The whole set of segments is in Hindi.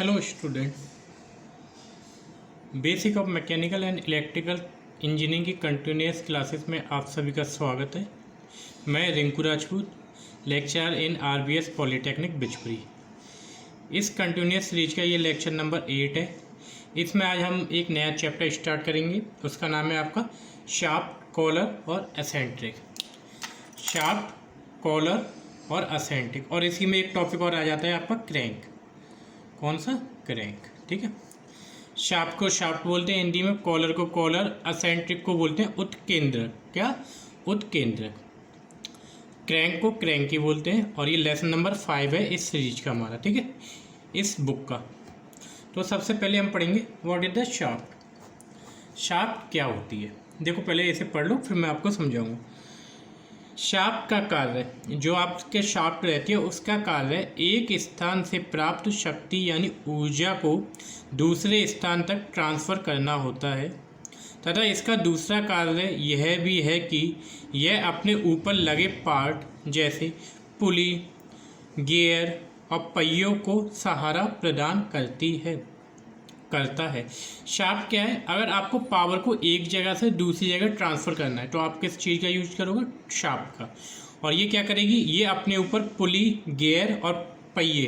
Hello student, basic of mechanical and electrical engineering की कंटिन्यूस क्लासेस में आप सभी का स्वागत है। मैं Rinku Rajput, lecturer in RBS polytechnic Bijpuri. इस कंटिन्यूस सीरीज का ये लेक्चर नंबर 8 है। इसमें आज हम एक नया चैप्टर स्टार्ट करेंगे। उसका नाम है आपका शाफ्ट, कॉलर और एसेंट्रिक। शाफ्ट, कॉलर और एसेंट्रिक, और इसी में एक टॉपिक और आ जाता है आपका क्रैंक। कौन सा? क्रैंक। ठीक है। शाफ्ट को शाफ्ट बोलते हैं हिंदी में, कॉलर को कॉलर, एसेंट्रिक को बोलते हैं उत्केंद्रक। क्या? उत्केंद्रक। क्रैंक को क्रैंकी बोलते हैं। और ये लेसन नंबर 5 है इस सीरीज का हमारा। ठीक है, इस बुक का। तो सबसे पहले हम पढ़ेंगे what is the shaft. Shaft क्या होती है? देखो, पहले इसे पढ़ लो, फिर मैं आपको समझाऊंगा। शाफ्ट का कार्य, जो आपके शाफ्ट रहती है उसका कार्य एक स्थान से प्राप्त शक्ति यानी ऊर्जा को दूसरे स्थान तक ट्रांसफ़र करना होता है, तथा इसका दूसरा कार्य यह भी है कि यह अपने ऊपर लगे पार्ट जैसे पुली, गियर और पहियों को सहारा प्रदान करता है। शाफ्ट क्या है? अगर आपको पावर को एक जगह से दूसरी जगह ट्रांसफ़र करना है तो आप किस चीज़ का यूज करोगे? शाफ्ट का। और ये क्या करेगी? ये अपने ऊपर पुली, गियर और पहिए,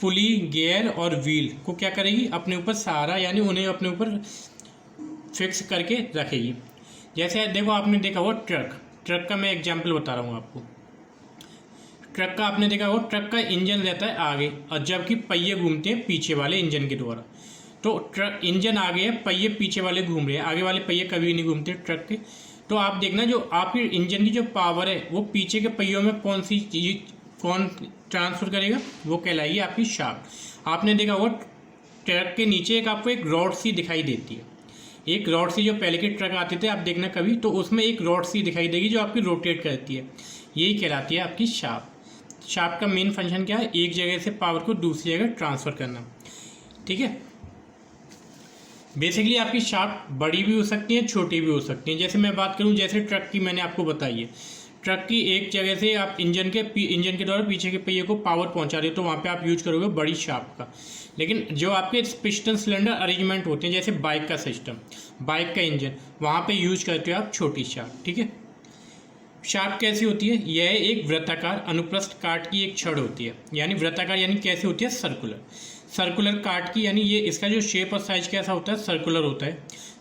पुली, गियर और व्हील को क्या करेगी? अपने ऊपर सहारा यानी उन्हें अपने ऊपर फिक्स करके रखेगी। जैसे देखो, आपने देखा हो ट्रक का मैं एग्जाम्पल बता रहा हूँ आपको। ट्रक का आपने देखा हो, ट्रक का इंजन रहता है आगे और जबकि पहिए घूमते हैं पीछे वाले इंजन के द्वारा। तो ट्रक इंजन आगे है, पहिए पीछे वाले घूम रहे हैं, आगे वाले पहिए कभी नहीं घूमते ट्रक के। तो आप देखना, जो आपके इंजन की जो पावर है वो पीछे के पहियों में कौन ट्रांसफर करेगा? वो कहलाएगी आपकी शाफ्ट। आपने देखा होगा ट्रक के नीचे आपको एक रॉड सी दिखाई देती है। एक रॉड सी, जो पहले के ट्रक आते थे आप देखना कभी, तो उसमें एक रॉड सी दिखाई देगी जो आपकी रोटेट करती है। यही कहलाती है आपकी शाफ्ट। शाफ्ट का मेन फंक्शन क्या है? एक जगह से पावर को दूसरी जगह ट्रांसफ़र करना। ठीक है। बेसिकली आपकी शाफ्ट बड़ी भी हो सकती है, छोटी भी हो सकती है। जैसे मैं बात करूं, जैसे ट्रक की मैंने आपको बताई है, ट्रक की एक जगह से आप इंजन के द्वारा पीछे के पहिए को पावर पहुंचा रहे हो तो वहाँ पे आप यूज करोगे बड़ी शाफ्ट का। लेकिन जो आपके पिस्टन सिलेंडर अरेंजमेंट होते हैं, जैसे बाइक का सिस्टम, बाइक का इंजन, वहाँ पे यूज करते हो आप छोटी शाफ्ट। ठीक है। शाफ्ट कैसी होती है? यह एक वृत्ताकार अनुप्रस्थ काट की एक छड़ होती है। यानी वृत्ताकार यानी कैसी होती है? सर्कुलर काट की, यानी ये इसका जो शेप और साइज कैसा होता है? सर्कुलर होता है,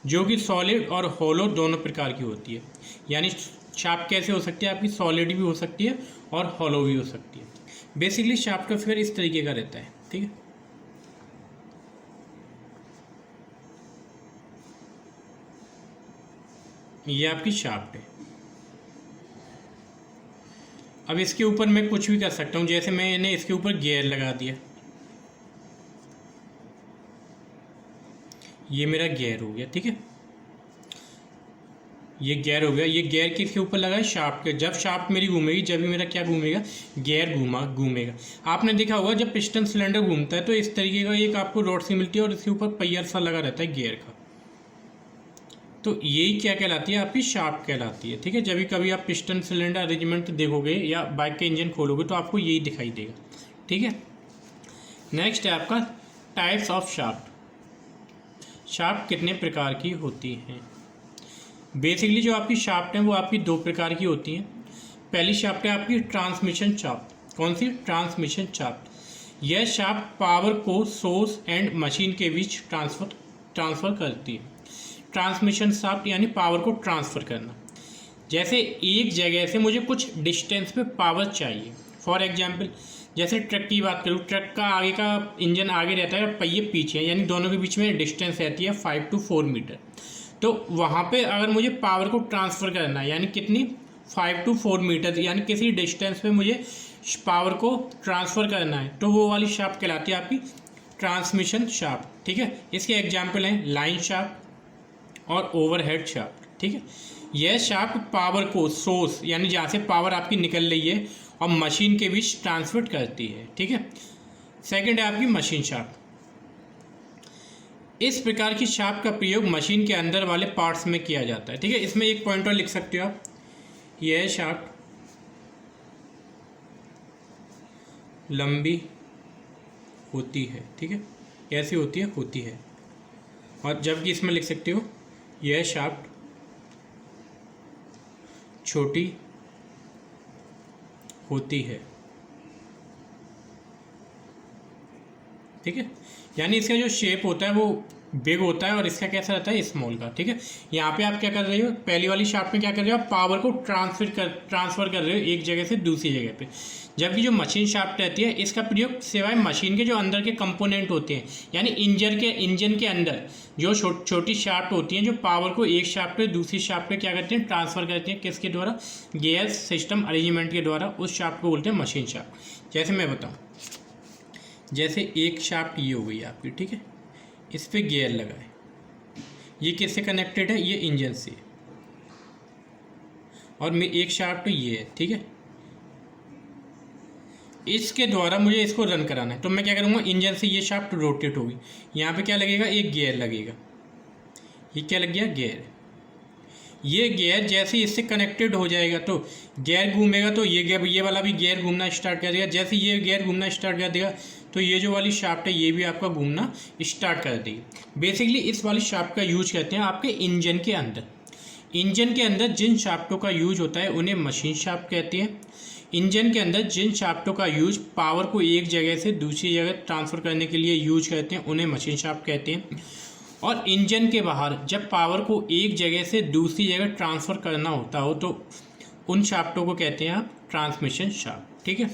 जो कि सॉलिड और हॉलो दोनों प्रकार की होती है। यानी शाफ्ट कैसे हो सकती है? आपकी सॉलिड भी हो सकती है और हॉलो भी हो सकती है। बेसिकली शाफ्ट का फिगर इस तरीके का रहता है। ठीक है। ये आपकी शाफ्ट है। अब इसके ऊपर मैं कुछ भी कर सकता हूँ। जैसे मैंने इसके ऊपर गियर लगा दिया, ये मेरा गियर हो गया। ठीक है, ये गियर हो गया। ये गियर किसके ऊपर लगा है? शाफ्ट के। जब शाफ्ट मेरी घूमेगी, जब भी मेरा क्या घूमेगा? गियर घूमेगा। आपने देखा होगा जब पिस्टन सिलेंडर घूमता है तो इस तरीके का एक आपको रॉड सी मिलती है और इसके ऊपर पहिया सा लगा रहता है गियर का। तो यही क्या कहलाती है? आपकी शाफ्ट कहलाती है। ठीक है। जब भी कभी आप पिस्टन सिलेंडर अरेंजमेंट देखोगे या बाइक के इंजन खोलोगे तो आपको यही दिखाई देगा। ठीक है। नेक्स्ट है आपका टाइप्स ऑफ शाफ्ट। शाफ्ट कितने प्रकार की होती हैं? बेसिकली जो आपकी शाफ्ट है वो आपकी दो प्रकार की होती हैं। पहली शाफ्ट है आपकी ट्रांसमिशन शाफ्ट। कौन सी? Transmission shaft. यह शाफ्ट पावर को सोर्स एंड मशीन के बीच ट्रांसफ़र करती है। ट्रांसमिशन शाफ्ट यानी पावर को ट्रांसफ़र करना। जैसे एक जगह से मुझे कुछ डिस्टेंस पे पावर चाहिए। फॉर एग्जांपल, जैसे ट्रक की बात करूँ, ट्रक का आगे का इंजन आगे रहता है और पहिए पीछे है, यानी दोनों के बीच में डिस्टेंस रहती है 5 to 4 मीटर। तो वहाँ पे अगर मुझे पावर को ट्रांसफ़र करना है, यानी कितनी? 5 to 4 मीटर, यानी किसी डिस्टेंस पे मुझे पावर को ट्रांसफ़र करना है, तो वो वाली शाफ्ट कहलाती है आपकी ट्रांसमिशन शाफ्ट। ठीक है। इसके एग्जाम्पल हैं लाइन शाफ्ट और ओवरहेड शाफ्ट। ठीक है। यह शाफ्ट पावर को सोर्स यानी जहाँ से पावर आपकी निकल रही है और मशीन के बीच ट्रांसमिट करती है। ठीक है। सेकंड है आपकी मशीन शाफ्ट। इस प्रकार की शाफ्ट का प्रयोग मशीन के अंदर वाले पार्ट्स में किया जाता है। ठीक है। इसमें एक पॉइंट और लिख सकते हो आप, यह शाफ्ट लंबी होती है। ठीक है। कैसी होती है। और जबकि इसमें लिख सकते हो यह शाफ्ट छोटी होती है, ठीक है। यानी इसका जो शेप होता है वो बिग होता है और इसका कैसा रहता है, स्मॉल का, ठीक है। यहाँ पे आप क्या कर रहे हो, पहली वाली शाफ्ट में क्या कर रहे हो, आप पावर को ट्रांसफर कर रहे हो एक जगह से दूसरी जगह पे। जबकि जो मशीन शाफ्ट रहती है इसका प्रयोग सिवाय मशीन के जो अंदर के कंपोनेंट होते हैं, यानी इंजन के अंदर जो छोटी शाफ्ट होती हैं, जो पावर को एक शाफ्ट पे दूसरी शाफ्ट पे क्या करते हैं, ट्रांसफर करते हैं। किसके द्वारा, गियर सिस्टम अरेंजमेंट के द्वारा। उस शाफ्ट को बोलते हैं मशीन शाफ्ट। जैसे मैं बताऊँ, जैसे एक शाफ्ट ये हो गई आपकी, ठीक है, इस पर गियर लगा है, ये किससे कनेक्टेड है, ये इंजन से। और एक शाफ्ट ये है, ठीक है, इसके द्वारा मुझे इसको रन कराना है। तो मैं क्या करूँगा, इंजन से ये शाफ्ट रोटेट होगी, यहाँ पे क्या लगेगा, एक गियर लगेगा। ये क्या लग गया, गियर। ये गियर जैसे इससे कनेक्टेड हो जाएगा तो गियर घूमेगा, तो ये वाला भी गियर घूमना स्टार्ट कर देगा। जैसे ये गियर घूमना स्टार्ट कर देगा तो ये जो वाली शाफ्ट है ये भी आपका घूमना स्टार्ट कर देगी। बेसिकली इस वाली शाफ्ट का यूज करते हैं आपके इंजन के अंदर। इंजन के अंदर जिन शाफ्टों का यूज होता है उन्हें मशीन शाफ्ट कहते हैं। इंजन के अंदर जिन शाफ्टों का यूज पावर को एक जगह से दूसरी जगह ट्रांसफ़र करने के लिए यूज करते हैं उन्हें मशीन शाफ्ट कहते हैं। और इंजन के बाहर जब पावर को एक जगह से दूसरी जगह ट्रांसफ़र करना होता हो तो उन शाफ्टों को कहते हैं आप ट्रांसमिशन शाफ्ट, ठीक है।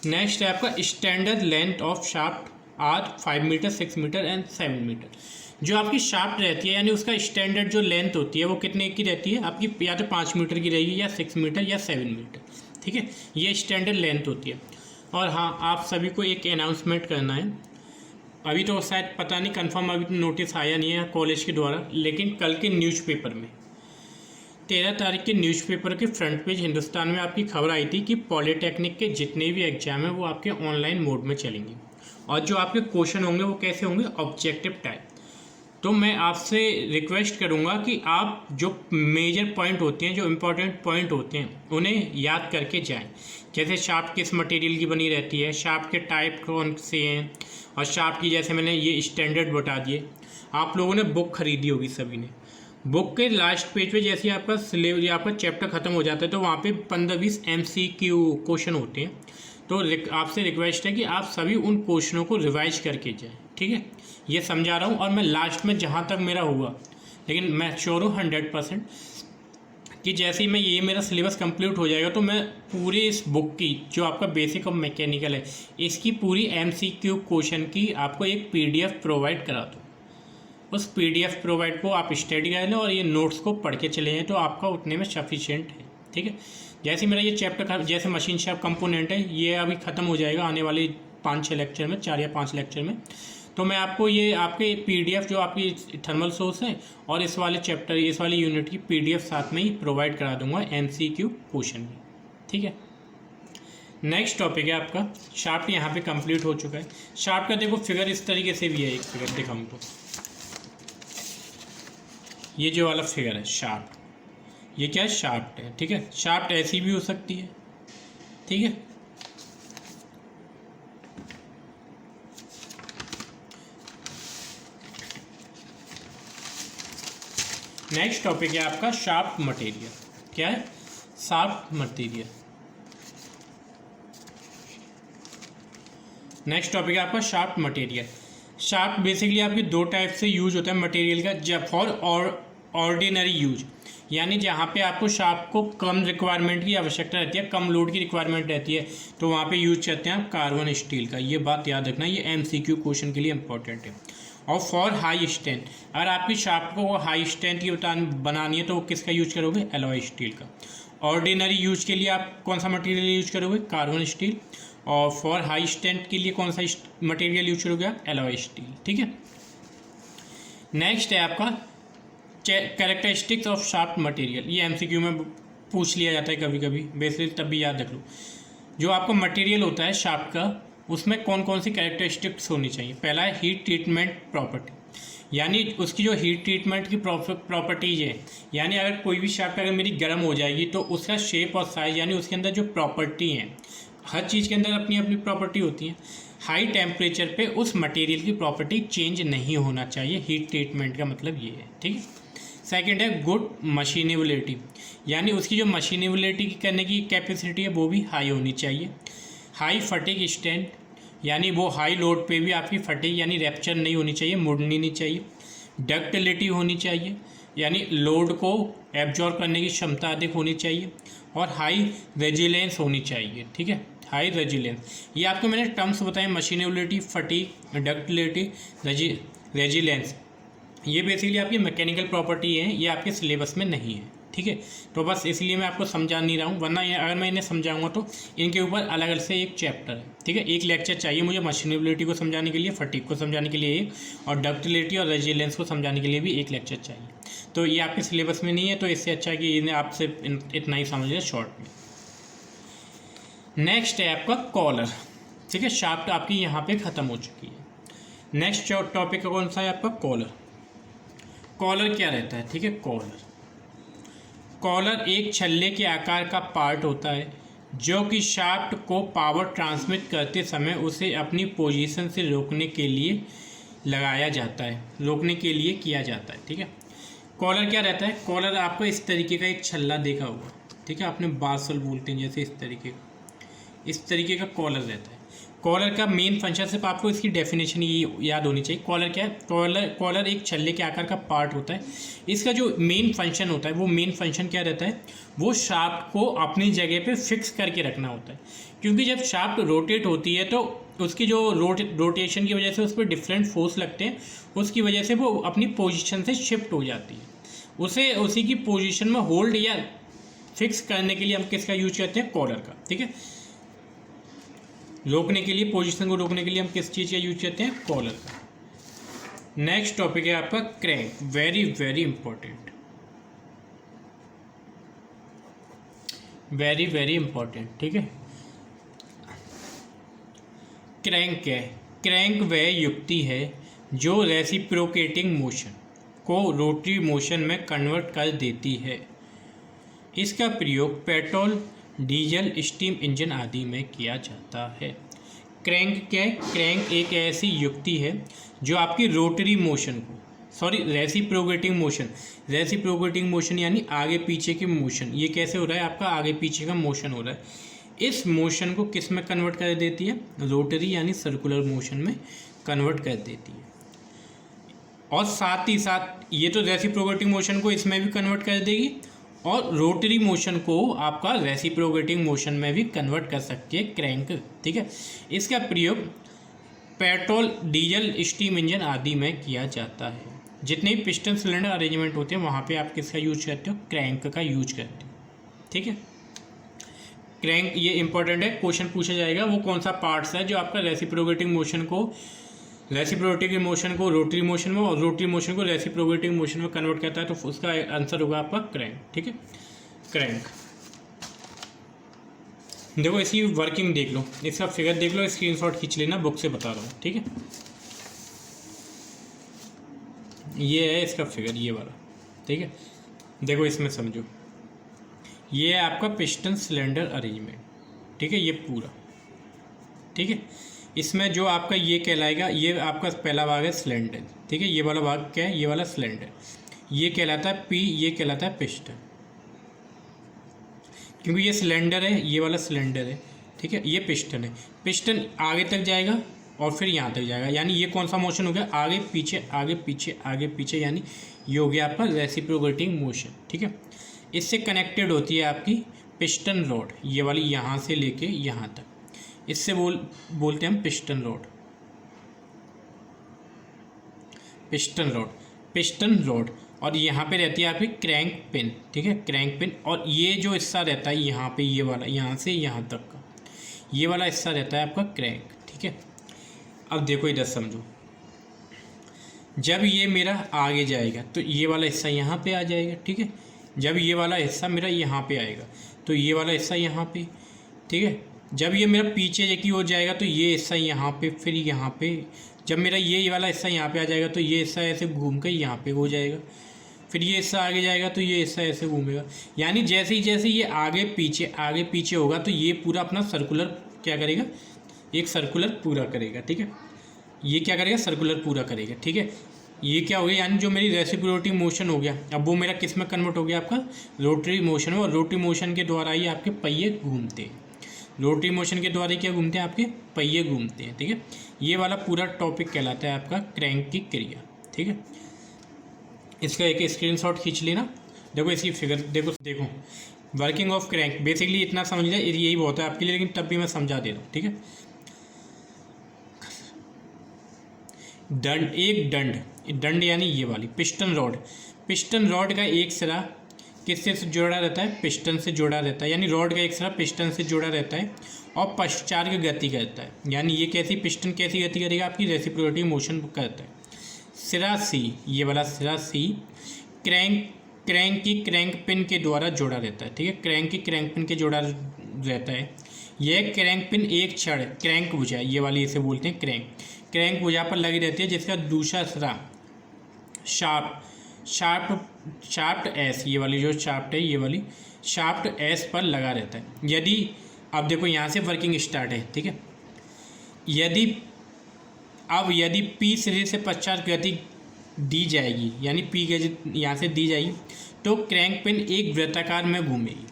नेक्स्ट है आपका standard length of shaft are 5 metre, 6 metre and 7 metre. जो आपकी शाफ्ट रहती है यानी उसका स्टैंडर्ड जो लेंथ होती है वो कितने की रहती है आपकी, या तो 5 मीटर की रहेगी या 6 मीटर या 7 मीटर, ठीक है। ये स्टैंडर्ड लेंथ होती है। और हाँ, आप सभी को एक अनाउंसमेंट करना है। अभी तो शायद पता नहीं कंफर्म, अभी तो नोटिस आया नहीं है कॉलेज के द्वारा, लेकिन कल के न्यूज़पेपर में 13 तारीख के न्यूज़पेपर के फ्रंट पेज हिंदुस्तान में आपकी खबर आई थी कि पॉलीटेक्निक के जितने भी एग्जाम हैं वो आपके ऑनलाइन मोड में चलेंगे और जो आपके क्वेश्चन होंगे वो कैसे होंगे, ऑब्जेक्टिव टाइप। तो मैं आपसे रिक्वेस्ट करूंगा कि आप जो मेजर पॉइंट होते हैं, जो इम्पोर्टेंट पॉइंट होते हैं उन्हें याद करके जाएं। जैसे शाफ्ट किस मटेरियल की बनी रहती है, शाफ्ट के टाइप कौन से हैं, और शाफ्ट की जैसे मैंने ये स्टैंडर्ड बता दिए। आप लोगों ने बुक खरीदी होगी सभी ने। बुक के लास्ट पेज पे जैसे आपका सिलेबस या आपका चैप्टर ख़त्म हो जाता है तो वहाँ पे 15-20 MCQ क्वेश्चन होते हैं। तो आपसे रिक्वेस्ट है कि आप सभी उन क्वेश्चनों को रिवाइज करके जाएं, ठीक है। ये समझा रहा हूँ और मैं लास्ट में जहाँ तक मेरा हुआ, लेकिन मैं श्योर हूँ 100% कि जैसे ही मैं ये मेरा सिलेबस कंप्लीट हो जाएगा तो मैं पूरी इस बुक की जो आपका बेसिक ऑफ मैकेनिकल है इसकी पूरी MCQ क्वेश्चन की आपको एक PDF प्रोवाइड करा दूँ। उस PDF प्रोवाइड को आप स्टडी कर लें और ये नोट्स को पढ़ के चले जाएँ तो आपका उतने में सफिशिएंट है, ठीक है। जैसे मेरा ये चैप्टर जैसे मशीन शाफ्ट कंपोनेंट है ये अभी ख़त्म हो जाएगा आने वाले 5-6 लेक्चर में, 4 या 5 लेक्चर में। तो मैं आपको ये आपके PDF जो आपकी थर्मल सोर्स है और इस वाले चैप्टर इस वाली यूनिट की PDF साथ में ही प्रोवाइड करा दूंगा MCQ क्वेश्चन में, ठीक है। नेक्स्ट टॉपिक है आपका शाफ्ट। यहाँ पे कंप्लीट हो चुका है। शाफ्ट का देखो फिगर इस तरीके से भी है, एक फिगर दिखाऊँ तो ये जो वाला फिगर है शाफ्ट, ये क्या है, शाफ्ट है, ठीक है। शाफ्ट ऐसी भी हो सकती है, ठीक है। नेक्स्ट टॉपिक है आपका शाफ्ट मटेरियल। क्या है, शाफ्ट मटेरियल। नेक्स्ट टॉपिक है आपका शाफ्ट मटेरियल। शाफ्ट बेसिकली आपकी दो टाइप से यूज होता है मटेरियल का, जब फॉर ऑर्डिनरी यूज, यानी जहाँ पे आपको शाफ्ट को कम रिक्वायरमेंट की आवश्यकता रहती है, कम लोड की रिक्वायरमेंट रहती है, तो वहाँ पे यूज करते हैं आप कार्बन स्टील का। ये बात याद रखना, ये MCQ क्वेश्चन के लिए इंपॉर्टेंट है। और फॉर हाई स्ट्रेंथ, अगर आपकी शाफ्ट को हाई स्ट्रेंथ की बनानी है तो किसका यूज करोगे, एलॉय स्टील का। ऑर्डिनरी यूज के लिए आप कौन सा मटेरियल यूज करोगे, कार्बन स्टील। और फॉर हाई स्ट्रेंथ के लिए कौन सा मटेरियल यूज करोगे आप, एलॉय स्टील, ठीक है। नेक्स्ट है आपका कैरेक्टरिस्टिक्स ऑफ शाफ्ट मटेरियल। ये MCQ में पूछ लिया जाता है कभी कभी, बेसिकली तब भी याद रख लो। जो आपका मटेरियल होता है शाफ्ट का, उसमें कौन कौन सी कैरेक्टरिस्टिक्स होनी चाहिए। पहला है हीट ट्रीटमेंट प्रॉपर्टी, यानी उसकी जो हीट ट्रीटमेंट की प्रॉपर्टीज है, यानी अगर कोई भी शाफ्ट अगर मेरी गर्म हो जाएगी तो उसका शेप और साइज, यानी उसके अंदर जो प्रॉपर्टी है, हर चीज़ के अंदर अपनी अपनी प्रॉपर्टी होती है। हाई टेम्परेचर पे उस मटेरियल की प्रॉपर्टी चेंज नहीं होना चाहिए। हीट ट्रीटमेंट का मतलब ये है, ठीक है। सेकंड है गुड मशीनेबिलिटी, यानी उसकी जो मशीनेबिलिटी करने की कैपेसिटी है वो भी हाई होनी चाहिए। हाई फटीग स्ट्रेंथ, यानी वो हाई लोड पे भी आपकी फटीग यानी रैप्चर नहीं होनी चाहिए, मुड़नी नहीं चाहिए। डक्टिलिटी होनी चाहिए, यानी लोड को एब्जॉर्ब करने की क्षमता अधिक होनी चाहिए। और हाई रेजिलेंस होनी चाहिए, ठीक है, हाई रेजिलेंस। ये आपको मैंने टर्म्स बताए, मशीनेबिलिटी, फटीग, डक्टिलिटी, रेजिलेंस। ये बेसिकली आपकी मैकेनिकल प्रॉपर्टी है, ये आपके सिलेबस में नहीं है, ठीक है। तो बस इसलिए मैं आपको समझा नहीं रहा हूँ, वरना अगर मैं इन्हें समझाऊंगा तो इनके ऊपर अलग अलग से एक चैप्टर है, ठीक है। एक लेक्चर चाहिए मुझे मशीनेबिलिटी को समझाने के लिए, फटीग को समझाने के लिए एक, और डक्टिलिटी और रेजिलेंस को समझाने के लिए भी एक लेक्चर चाहिए। तो ये आपके सिलेबस में नहीं है, तो इससे अच्छा कि इन्हें आपसे इतना ही समझ लें शॉर्ट में। नेक्स्ट है आपका कॉलर, ठीक है। शाफ्ट आपकी यहाँ पे ख़त्म हो चुकी है। नेक्स्ट टॉपिक कौन सा है आपका? कॉलर। कॉलर क्या रहता है, ठीक है। कॉलर एक छल्ले के आकार का पार्ट होता है जो कि शाफ्ट को पावर ट्रांसमिट करते समय उसे अपनी पोजीशन से रोकने के लिए लगाया जाता है, रोकने के लिए किया जाता है, ठीक है। कॉलर क्या रहता है? कॉलर आपको इस तरीके का एक छल्ला देखा होगा, ठीक है, आपने बार्सल बोलते हैं जैसे इस तरीके का कॉलर रहता है। कॉलर का मेन फंक्शन, सिर्फ आपको इसकी डेफिनेशन ये याद होनी चाहिए। कॉलर क्या है? कॉलर एक छल्ले के आकार का पार्ट होता है। इसका जो मेन फंक्शन होता है, वो मेन फंक्शन क्या रहता है? वो शाफ्ट को अपनी जगह पे फिक्स करके रखना होता है, क्योंकि जब शाफ्ट रोटेट होती है तो उसकी जो रोटेशन की वजह से उस पर डिफरेंट फोर्स लगते हैं, उसकी वजह से वो अपनी पोजीशन से शिफ्ट हो जाती है। उसे उसी की पोजीशन में होल्ड या फिक्स करने के लिए हम किसका यूज करते हैं? कॉलर का, ठीक है। रोकने के लिए, पोजीशन को रोकने के लिए हम किस चीज़ का यूज करते हैं? कॉलर का। नेक्स्ट टॉपिक है आपका crank. Very very important, very very important, ठीक है। क्रैंक क्या है? क्रैंक वह युक्ति है जो रेसिप्रोकेटिंग मोशन को रोटरी मोशन में कन्वर्ट कर देती है। इसका प्रयोग पेट्रोल, डीजल, स्टीम इंजन आदि में किया जाता है। क्रैंक क्या है? क्रैंक एक ऐसी युक्ति है जो आपकी रोटरी मोशन को, रेसिप्रोकेटिंग मोशन यानी आगे पीछे की मोशन, ये कैसे हो रहा है? आपका आगे पीछे का मोशन हो रहा है। इस मोशन को किस में कन्वर्ट कर देती है? रोटरी यानी सर्कुलर मोशन में कन्वर्ट कर देती है। और साथ ही साथ ये तो रेसिप्रोकेटिंग मोशन को इसमें भी कन्वर्ट कर देगी, और रोटरी मोशन को आपका रेसिप्रोकेटिंग मोशन में भी कन्वर्ट कर सकती है क्रैंक, ठीक है। इसका प्रयोग पेट्रोल, डीजल, स्टीम इंजन आदि में किया जाता है। जितने भी पिस्टन सिलेंडर अरेंजमेंट होते हैं वहाँ पे आप किसका यूज करते हो? क्रैंक का यूज करते हो, ठीक है। क्रैंक ये इंपॉर्टेंट है, क्वेश्चन पूछा जाएगा वो कौन सा पार्ट्स है जो आपका रेसिप्रोकेटिंग मोशन को रोटरी मोशन में और रोटरी मोशन को रेसिप्रोकेटिंग मोशन में कन्वर्ट करता है, तो उसका आंसर होगा आपका क्रैंक, ठीक है। क्रैंक देखो, इसकी वर्किंग देख लो, इसका फिगर देख लो, स्क्रीनशॉट खींच लेना, बुक से बता रहा हूँ, ठीक है। ये है इसका फिगर, ये वाला, ठीक है। देखो इसमें समझो, ये है आपका पिस्टन सिलेंडर अरेंजमेंट, ठीक है, ये पूरा, ठीक है। इसमें जो आपका ये कहलाएगा, ये आपका पहला भाग है सिलेंडर, ठीक है। ये वाला भाग क्या है? ये वाला सिलेंडर, ये कहलाता है पी, ये कहलाता है पिस्टन, क्योंकि ये सिलेंडर है, ये वाला सिलेंडर है, ठीक है। ये पिस्टन है, पिस्टन आगे तक जाएगा और फिर यहाँ तक जाएगा, यानी ये कौन सा मोशन हो गया? आगे पीछे आगे पीछे आगे पीछे, यानी ये हो गया आपका रेसिप्रोकेटिंग मोशन, ठीक है। इससे कनेक्टेड होती है आपकी पिस्टन रॉड, ये वाली यहाँ से लेके यहाँ तक, इससे बोलते हैं हम पिस्टन रॉड। और यहाँ पे रहती है आपकी क्रैंक पिन, ठीक है, क्रैंक पिन। और ये जो हिस्सा रहता है यहाँ पे, ये वाला यहाँ से यहाँ तक का ये वाला हिस्सा रहता है आपका क्रैंक, ठीक है। अब देखो इधर समझो, जब ये मेरा आगे जाएगा तो ये वाला हिस्सा यहाँ पे आ जाएगा, ठीक है। जब ये वाला हिस्सा मेरा यहाँ पे आएगा तो ये वाला हिस्सा यहाँ पे, ठीक है। जब ये मेरा पीछे की ओर जाएगा तो ये हिस्सा यहाँ पे, फिर यहाँ पे। जब मेरा ये वाला हिस्सा यहाँ पे आ जाएगा तो ये हिस्सा ऐसे घूम कर यहाँ पे हो जाएगा, फिर ये हिस्सा आगे जाएगा तो ये हिस्सा ऐसे घूमेगा। यानी जैसे ही ये आगे पीछे होगा तो ये पूरा अपना सर्कुलर क्या करेगा? एक सर्कुलर पूरा करेगा, ठीक है। ये क्या करेगा, सर्कुलर पूरा करेगा, ठीक है। ये क्या हो गया, यानी जो मेरी रेसिप्रोकेटिंग मोशन हो गया, अब वो मेरा किस में कन्वर्ट हो गया, आपका रोटरी मोशन में। और रोटरी मोशन के द्वारा ही आपके पहिए घूमते हैं, रोटरी मोशन के द्वारा ही क्या घूमते हैं, आपके पहिए घूमते हैं, ठीक है। ये वाला पूरा टॉपिक कहलाता है आपका क्रैंक की क्रिया, ठीक है। इसका एक स्क्रीनशॉट खींच लेना। देखो इसकी फिगर देखो वर्किंग ऑफ क्रैंक, बेसिकली इतना समझ लिया, यही बहुत है आपके लिए, लेकिन तब भी मैं समझा दे रहा हूँ, ठीक है। दंड यानी ये वाली पिस्टन रॉड का एक सिरा किससे जुड़ा रहता है, पिस्टन से जुड़ा रहता है, यानी रॉड का एक सिरा पिस्टन से जुड़ा रहता है और पश्चात की गति करता है। यानी ये कैसी पिस्टन कैसी गति करेगा, आपकी रेसिप्रोकेटिंग मोशन करता है। सिरा सी, ये वाला सिरा सी क्रैंक की क्रैंक पिन के द्वारा जोड़ा रहता है, ठीक है। क्रैंक की क्रैंक पिन के जोड़ा रहता है। यह क्रैंक पिन एक क्षण क्रैंक भुजा, ये वाली इसे बोलते हैं क्रैंक भुजा पर लगी रहती है, जिसका दूसरा सिरा शाफ्ट एस, ये वाली जो शाफ्ट है, ये वाली शाफ्ट एस पर लगा रहता है। यदि अब देखो यहाँ से वर्किंग स्टार्ट है, ठीक है। यदि पी सिरे से पश्चात गति दी जाएगी, यानी पी गति यहाँ से दी जाएगी, तो क्रैंक पिन एक वृत्ताकार में घूमेगी।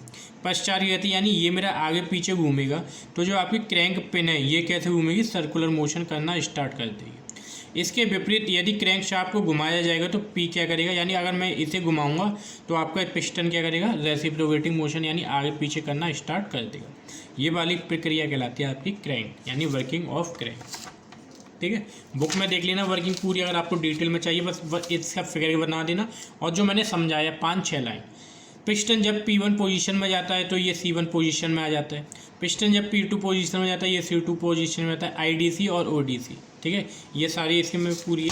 पश्चात गति यानी ये मेरा आगे पीछे घूमेगा, तो जो आपकी क्रैंक पिन है ये कैसे घूमेगी, सर्कुलर मोशन करना स्टार्ट कर देगी। इसके विपरीत यदि क्रैंक शाफ्ट को घुमाया जाएगा तो पी क्या करेगा, यानी अगर मैं इसे घुमाऊंगा तो आपका पिस्टन क्या करेगा, रेसिप्रोकेटिंग मोशन यानी आगे पीछे करना स्टार्ट कर देगा। ये वाली प्रक्रिया कहलाती है आपकी क्रैंक, यानी वर्किंग ऑफ क्रैंक, ठीक है। बुक में देख लेना वर्किंग पूरी, अगर आपको डिटेल में चाहिए बस इसका फिगर बना देना। और जो मैंने समझाया 5-6 लाइन, पिस्टन जब P1 पोजीशन में जाता है तो ये C1 पोजीशन में आ जाता है। पिस्टन जब P2 पोजीशन में जाता है ये C2 पोजीशन में आता है। IDC और ODC, ठीक है, ये सारी इसके में पूरी है।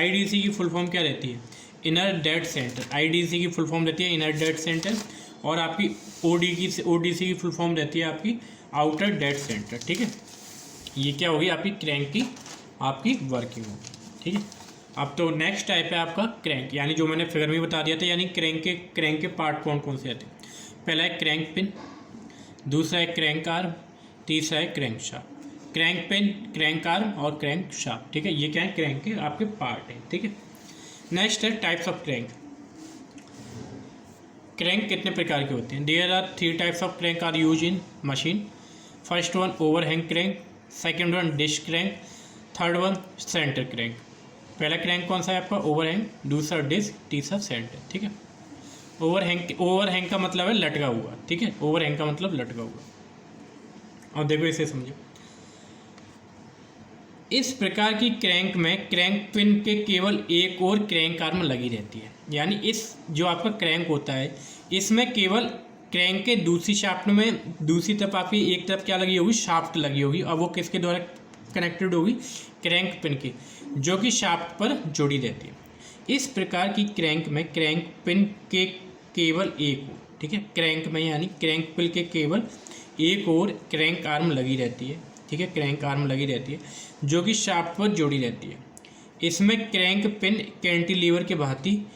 IDC की फुल फॉर्म क्या रहती है, इनर डेड सेंटर। IDC की फुल फॉर्म रहती है इनर डेड सेंटर, और आपकी ODC की फुल फॉर्म रहती है आपकी आउटर डेड सेंटर, ठीक है। ये क्या होगी, आपकी क्रैंक की आपकी वर्किंग होगी, ठीक है। अब तो नेक्स्ट टाइप है आपका क्रैंक, यानी जो मैंने फिगर में बता दिया था, यानी क्रैंक के पार्ट कौन कौन से आते हैं। पहला है क्रैंक पिन, दूसरा है क्रैंक आर्म, तीसरा है crank shaft. Crank pin, crank arm और क्रैंक शाफ्ट, ठीक है, ये क्या है, क्रैंक के आपके पार्ट हैं, ठीक है। नेक्स्ट है टाइप्स ऑफ क्रैंक। क्रैंक कितने प्रकार के होते हैं, there are 3 types of crank are use in machine. First one overhang crank, second one disc crank, third one centre crank. पहला क्रैंक कौन सा है आपका, ओवरहैंग, दूसरा डिस्क, तीसरा सेंटर, ठीक है। ओवरहैंग का मतलब है लटका हुआ, ठीक है, ओवरहैंग का मतलब लटका हुआ। और देखो इसे समझो, इस प्रकार की क्रैंक में क्रैंक पिन के केवल एक और क्रैंक आर्म लगी रहती है, यानी इस जो आपका क्रैंक होता है इसमें केवल क्रैंक के दूसरी शाफ्ट में दूसरी तरफ आपकी एक तरफ क्या लगी होगी, शाफ्ट लगी होगी, और वो किसके द्वारा कनेक्टेड होगी, क्रैंक पिन की, जो कि शाफ्ट पर जुड़ी रहती है। इस प्रकार की क्रैंक में क्रैंक पिन के केवल एक और, ठीक है, क्रैंक में यानी क्रैंक पिन के केवल एक और क्रैंक आर्म लगी रहती है, ठीक है, क्रैंक आर्म लगी रहती है, जो कि शाफ्ट पर जुड़ी रहती है। इसमें क्रैंक पिन कैंटिलीवर के भांति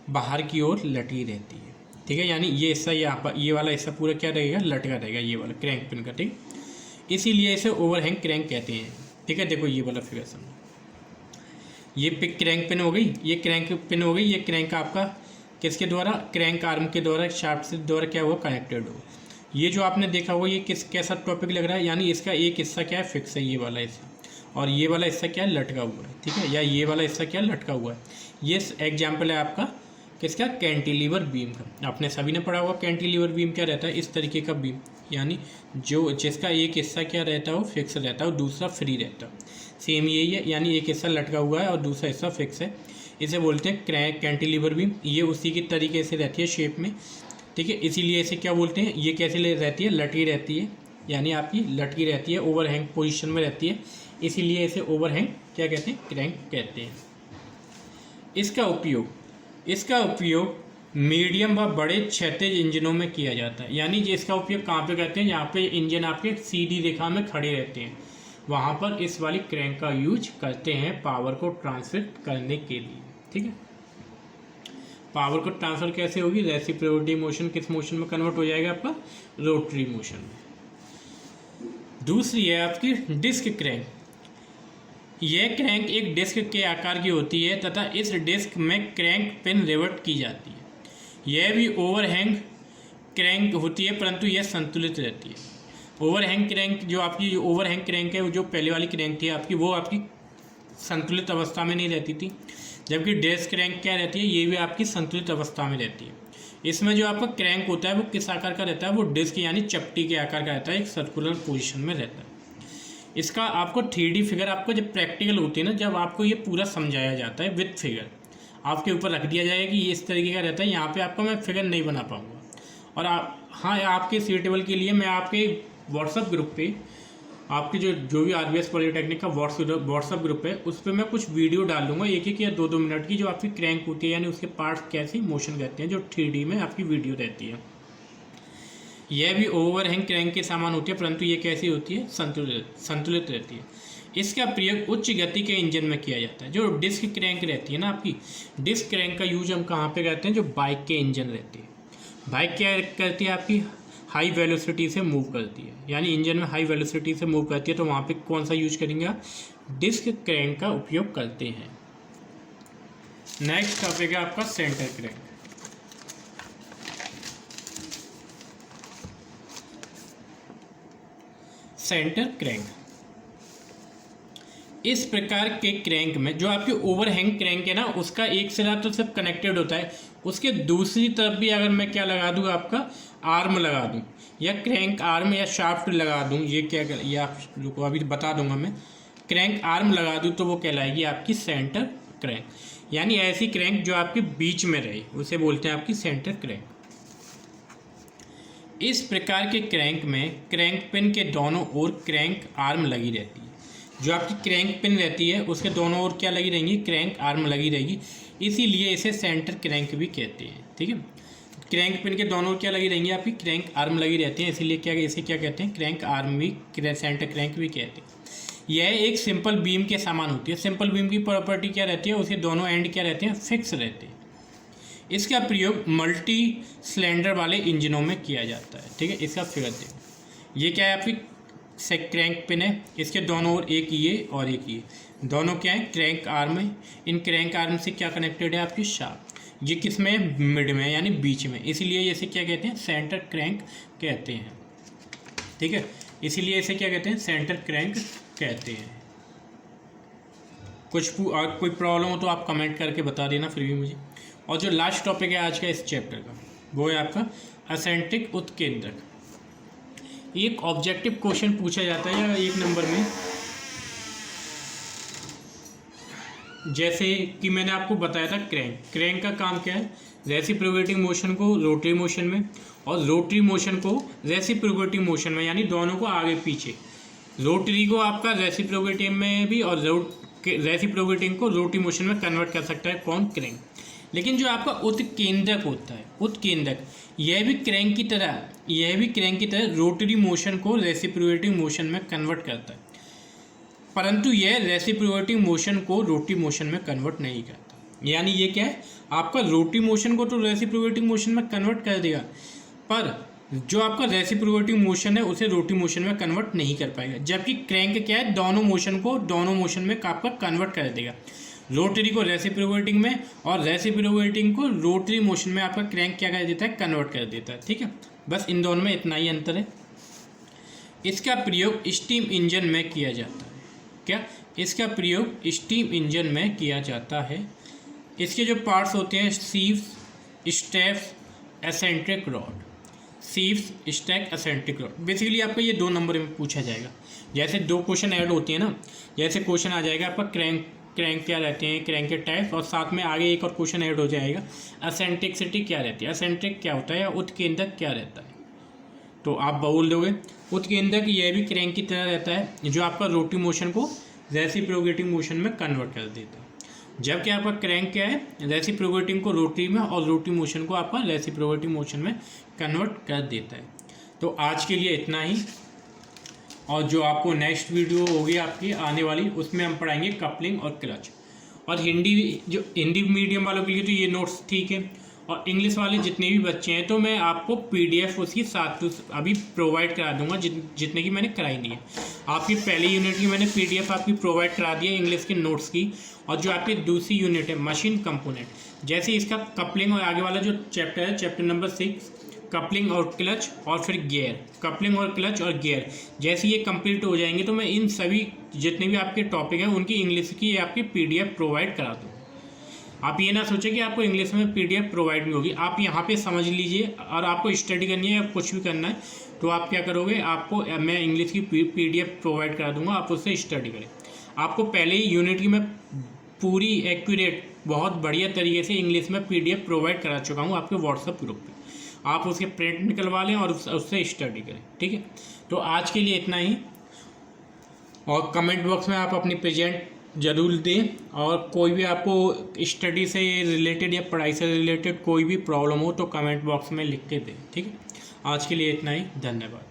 बाहर की ओर लटकी रहती है, ठीक है, यानी ये हिस्सा यहाँ पर, ये वाला हिस्सा पूरा क्या रहेगा, लटका रहेगा, ये वाला क्रैंक पिन का, ठीक। इसीलिए इसे ओवरहैंग क्रैंक कहते हैं, ठीक है। देखो ये वाला फिगर समझो, ये क्रैंक पिन हो गई, ये क्रैंक पिन हो गई, ये क्रैंक आपका किसके द्वारा, क्रैंक आर्म के द्वारा, शाफ्ट से द्वारा क्या हुआ, कनेक्टेड हो। ये जो आपने देखा हुआ ये कैसा टॉपिक लग रहा है, यानी इसका एक हिस्सा क्या है, फिक्स है, ये वाला हिस्सा, और ये वाला हिस्सा क्या है, लटका हुआ है, ठीक है, या ये वाला हिस्सा क्या लटका हुआ है। ये एग्जाम्पल है आपका किसका, कैंटिलीवर बीम का। आपने सभी ने पढ़ा हुआ कैंटिलीवर बीम क्या रहता है, इस तरीके का बीम, यानी जो जिसका एक हिस्सा क्या रहता है वो फिक्स रहता है और दूसरा फ्री रहता है। सेम यही है, यानी एक हिस्सा लटका हुआ है और दूसरा हिस्सा फिक्स है, इसे बोलते हैं कैंटिलीवर बीम। ये उसी की तरीके से रहती है शेप में, ठीक है, इसीलिए इसे क्या बोलते हैं, ये कैसे रहती है, लटकी रहती है, यानी आपकी लटकी रहती है, ओवरहैंग पोजीशन में रहती है, इसीलिए इसे ओवरहैंग क्या कहते हैं, क्रैंक कहते हैं। इसका उपयोग मीडियम व बड़े क्षैतिज इंजनों में किया जाता है, यानी इसका उपयोग कहाँ पे करते हैं, जहाँ पे इंजन आपके सीधी रेखा में खड़े रहते हैं, वहाँ पर इस वाली क्रैंक का यूज करते हैं पावर को ट्रांसफर करने के लिए, ठीक है। पावर को ट्रांसफर कैसे होगी, रेसिप्रोकेटिंग मोशन किस मोशन में कन्वर्ट हो जाएगा आपका, रोटरी मोशन में। दूसरी है आपकी डिस्क क्रैंक। यह क्रैंक एक डिस्क के आकार की होती है तथा इस डिस्क में क्रैंक पिन रिवर्ट की जाती है। यह भी ओवरहैंग क्रैंक होती है परंतु यह संतुलित रहती है। ओवरहैंग क्रैंक जो आपकी ओवरहैंग क्रैंक है, वो जो पहले वाली क्रैंक थी आपकी, वो आपकी संतुलित अवस्था में नहीं रहती थी, जबकि डिस्क क्रैंक क्या रहती है, ये भी आपकी संतुलित अवस्था में रहती है। इसमें जो आपका क्रैंक होता है वो किस आकार का रहता है, वो डिस्क यानी चपटी के आकार का रहता है, एक सर्कुलर पोजीशन में रहता है। इसका आपको 3D फिगर आपको जब प्रैक्टिकल होती है ना, जब आपको ये पूरा समझाया जाता है विद फिगर, आपके ऊपर रख दिया जाएगा कि ये इस तरीके का रहता है। यहाँ पे आपका मैं फिगर नहीं बना पाऊँगा। और हाँ, आपके सीटेबल के लिए मैं आपके व्हाट्सएप ग्रुप पे, आपके जो भी RBS पॉलीटेक्निक का व्हाट्सएप ग्रुप है, उस पर मैं कुछ वीडियो डाल दूंगा 1-1 या 2-2 मिनट की, जो आपकी क्रैंक होती है यानी उसके पार्ट्स कैसे मोशन करते हैं, जो 3D में आपकी वीडियो रहती है। यह भी ओवरहैंग क्रैंक के समान होती है परंतु ये कैसी होती है, संतुलित रहती है। इसका प्रयोग उच्च गति के इंजन में किया जाता है। जो डिस्क क्रैंक रहती है ना आपकी, डिस्क क्रैंक का यूज हम कहाँ पे करते हैं, जो बाइक के इंजन रहती है। बाइक क्या करती है आपकी, हाई वेलोसिटी से मूव करती है, यानी इंजन में हाई वेलोसिटी से मूव करती है, तो वहाँ पे कौन सा यूज करेंगे आप, डिस्क क्रैंक का उपयोग करते हैं। नेक्स्ट टॉपिक है आपका सेंटर क्रैंक। सेंटर क्रैंक, इस प्रकार के क्रैंक में जो आपकी ओवरहैंग क्रैंक है ना, उसका एक सिरा तो सिर्फ कनेक्टेड होता है, उसके दूसरी तरफ भी अगर मैं क्या लगा दूँ, आपका आर्म लगा दूँ या क्रैंक आर्म या शाफ्ट लगा दूँ, ये क्या ये आप लोग को अभी बता दूंगा मैं, क्रैंक आर्म लगा दूँ तो वो कहलाएगी आपकी सेंटर क्रैंक, यानी ऐसी क्रैंक जो आपके बीच में रहे, उसे बोलते हैं आपकी सेंटर क्रैंक। इस प्रकार के क्रैंक में क्रैंक पिन के दोनों ओर क्रैंक आर्म लगी रहती है। जो आपकी क्रैंक पिन रहती है उसके दोनों ओर क्या लगी रहेंगी, क्रैंक आर्म लगी रहेगी, इसीलिए इसे सेंटर क्रैंक भी कहते हैं। ठीक है, क्रैंक पिन के दोनों ओर क्या लगी रहेंगी, आपकी क्रैंक आर्म लगी रहती है, इसीलिए इसे क्या कहते हैं, क्रैंक आर्म भी, सेंटर क्रैंक भी कहते हैं। यह एक सिंपल बीम के समान होती है। सिंपल बीम की प्रॉपर्टी क्या रहती है, उसके दोनों एंड क्या रहते हैं, फिक्स रहते हैं। इसका प्रयोग मल्टी सिलेंडर वाले इंजनों में किया जाता है। ठीक है, इसका फिगर देखो, ये क्या है आपकी क्रैंक पिन है, इसके दोनों ओर एक ये और एक ये, दोनों क्या है, क्रैंक आर्म है। इन क्रैंक आर्म से क्या कनेक्टेड है, आपकी शाफ्ट, ये किस में, मिड में यानी बीच में, इसीलिए इसे क्या कहते हैं, सेंटर क्रैंक कहते हैं। ठीक है, इसीलिए इसे क्या कहते हैं, सेंटर क्रैंक कहते हैं। कोई प्रॉब्लम हो तो आप कमेंट करके बता देना फिर भी मुझे। और जो लास्ट टॉपिक है आज का इस चैप्टर का, वो है आपका असेंट्रिक उत्केंद्रक। एक ऑब्जेक्टिव क्वेश्चन पूछा जाता है या 1 नंबर में, जैसे कि मैंने आपको बताया था क्रैंक का काम क्या है, रेसिप्रोकेटिंग मोशन को रोटरी मोशन में और रोटरी मोशन को रेसिप्रोकेटिंग मोशन में, यानी दोनों को आगे पीछे, रोटरी को आपका रेसिप्रोकेटिंग में भी और रेसिप्रोकेटिंग को रोटरी मोशन में कन्वर्ट कर सकता है कौन, क्रैंक। लेकिन जो आपका उत्केंद्रक होता है, उत्केंद्रक, यह भी क्रैंक की तरह रोटरी मोशन को रेसिप्रोकेटिंग मोशन में कन्वर्ट करता है, परंतु यह रेसिप्रोकेटिंग मोशन को रोटरी मोशन में कन्वर्ट नहीं करता। यानी ये क्या है, आपका रोटरी मोशन को तो रेसिप्रोकेटिंग मोशन में कन्वर्ट कर देगा, पर जो आपका रेसिप्रोकेटिंग मोशन है उसे रोटरी मोशन में कन्वर्ट नहीं कर पाएगा। जबकि क्रैंक क्या है, दोनों मोशन में आपका कन्वर्ट कर देगा, रोटरी को रेसिप्रोकेटिंग में और रेसिप्रोकेटिंग को रोटरी मोशन में आपका क्रैंक क्या कर देता है, कन्वर्ट कर देता है। ठीक है, बस इन दोनों में इतना ही अंतर है। इसका प्रयोग स्टीम इंजन में किया जाता है। क्या, इसका प्रयोग स्टीम इंजन में किया जाता है। इसके जो पार्ट्स होते हैं, sieves, steps, eccentric rod, sieves, stack, eccentric rod. Basically आपका ये 2 नंबर में पूछा जाएगा। जैसे 2 क्वेश्चन ऐड होती है ना, जैसे क्वेश्चन आ जाएगा आपका क्रैंक क्या रहते हैं, क्रैंक के टाइप, और साथ में आगे एक और क्वेश्चन ऐड हो जाएगा, एसेंट्रिसिटी क्या रहती है, एसेंट्रिक क्या होता है, या उत्केंद्रक क्या रहता है। तो आप बोल दोगे उत्केंद्रक यह भी क्रैंक की तरह रहता है, जो आपका रोटरी मोशन को रेसिप्रोकेटिंग मोशन में कन्वर्ट कर देता है। जबकि आपका क्रैंक क्या है, रेसिप्रोकेटिंग को रोटरी में और रोटरी मोशन को आपका रेसिप्रोकेटिंग मोशन में कन्वर्ट कर देता है। तो आज के लिए इतना ही, और जो आपको नेक्स्ट वीडियो होगी आपकी आने वाली, उसमें हम पढ़ाएंगे कपलिंग और क्लच। और हिंदी मीडियम वालों के लिए तो ये नोट्स ठीक है, और इंग्लिश वाले जितने भी बच्चे हैं तो मैं आपको PDF उसकी साथ अभी प्रोवाइड करा दूंगा, जितने की मैंने कराई नहीं है। आपकी पहली यूनिट की मैंने PDF आपकी प्रोवाइड करा दी है इंग्लिश के नोट्स की, और जो आपकी दूसरी यूनिट है मशीन कंपोनेंट, जैसे इसका कपलिंग और आगे वाला जो चैप्टर है, चैप्टर नंबर 6 कपलिंग और क्लच और फिर गियर, कपलिंग और क्लच और गियर, जैसे ये कंप्लीट हो जाएंगे तो मैं इन सभी जितने भी आपके टॉपिक हैं उनकी इंग्लिश की आपकी PDF प्रोवाइड करा दूँ। आप ये ना सोचें कि आपको इंग्लिश में PDF प्रोवाइड भी होगी, आप यहाँ पे समझ लीजिए। और आपको स्टडी करनी है या कुछ भी करना है तो आप क्या करोगे, आपको मैं इंग्लिश की PDF प्रोवाइड करा दूँगा, आप उससे स्टडी करें। आपको पहले ही यूनिट की मैं पूरी एक्यूरेट बहुत बढ़िया तरीके से इंग्लिश में PDF प्रोवाइड करा चुका हूँ आपके व्हाट्सएप ग्रुप पे, आप उसके प्रिंट निकलवा लें और उससे स्टडी करें, ठीक है। तो आज के लिए इतना ही, और कमेंट बॉक्स में आप अपनी प्रेजेंट ज़रूर दें, और कोई भी आपको स्टडी से रिलेटेड या पढ़ाई से रिलेटेड कोई भी प्रॉब्लम हो तो कमेंट बॉक्स में लिख के दें, ठीक है। आज के लिए इतना ही, धन्यवाद।